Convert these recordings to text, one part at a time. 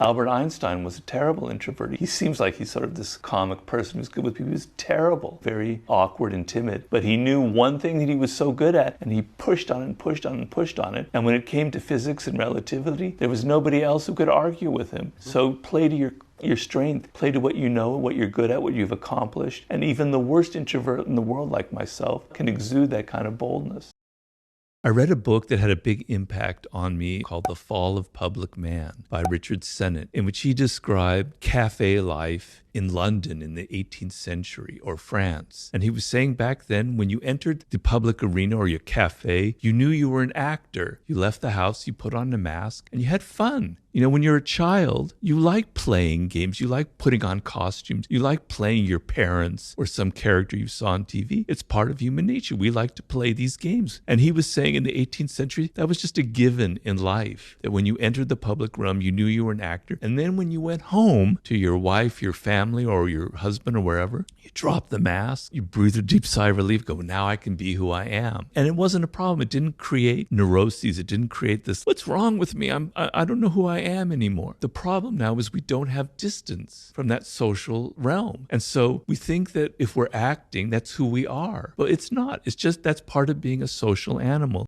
Albert Einstein was a terrible introvert. He seems like he's sort of this comic person who's good with people. He was terrible, very awkward and timid. But he knew one thing that he was so good at, and he pushed on it and pushed on it and pushed on it. And when it came to physics and relativity, there was nobody else who could argue with him. So play to your strength, play to what you know, what you're good at, what you've accomplished. And even the worst introvert in the world like myself can exude that kind of boldness. I read a book that had a big impact on me called The Fall of Public Man by Richard Sennett, in which he described cafe life in London in the 18th century or France. And he was saying back then, when you entered the public arena or your cafe, you knew you were an actor. You left the house, you put on a mask, and you had fun. You know, when you're a child, you like playing games. You like putting on costumes. You like playing your parents or some character you saw on TV. It's part of human nature. We like to play these games. And he was saying in the 18th century, that was just a given in life, that when you entered the public realm, you knew you were an actor. And then when you went home to your wife, your family, or your husband or wherever, you drop the mask, you breathe a deep sigh of relief, go, now I can be who I am. And it wasn't a problem. It didn't create neuroses. It didn't create this, what's wrong with me? I don't know who I am anymore. The problem now is we don't have distance from that social realm. And so we think that if we're acting, that's who we are. But it's not. It's just that's part of being a social animal.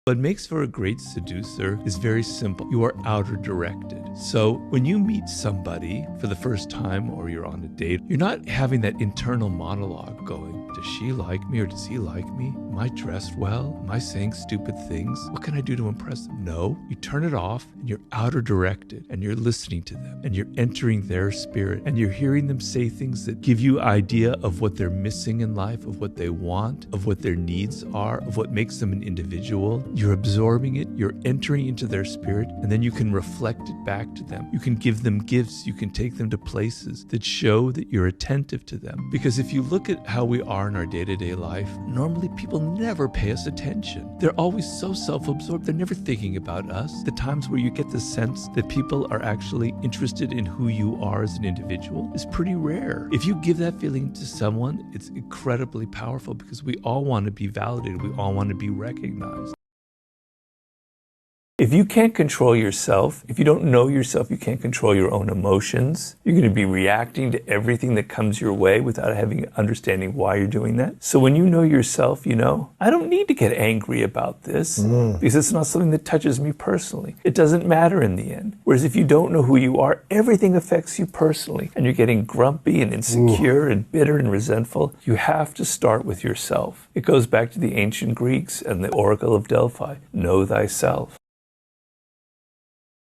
What makes for a great seducer is very simple. You are outer directed. So when you meet somebody for the first time or you're on a date, you're not having that internal monologue going, does she like me or does he like me? Am I dressed well? Am I saying stupid things? What can I do to impress them? No, you turn it off and you're outer directed and you're listening to them and you're entering their spirit and you're hearing them say things that give you idea of what they're missing in life, of what they want, of what their needs are, of what makes them an individual. You're absorbing it, you're entering into their spirit, and then you can reflect it back to them. You can give them gifts, you can take them to places that show that you're attentive to them. Because if you look at how we are in our day-to-day life, normally people never pay us attention. They're always so self-absorbed, they're never thinking about us. The times where you get the sense that people are actually interested in who you are as an individual is pretty rare. If you give that feeling to someone, it's incredibly powerful because we all want to be validated, we all want to be recognized. If you can't control yourself, if you don't know yourself, you can't control your own emotions, you're going to be reacting to everything that comes your way without understanding why you're doing that. So when you know yourself, you know, I don't need to get angry about this because it's not something that touches me personally. It doesn't matter in the end. Whereas if you don't know who you are, everything affects you personally and you're getting grumpy and insecure and bitter and resentful. You have to start with yourself. It goes back to the ancient Greeks and the Oracle of Delphi. Know thyself.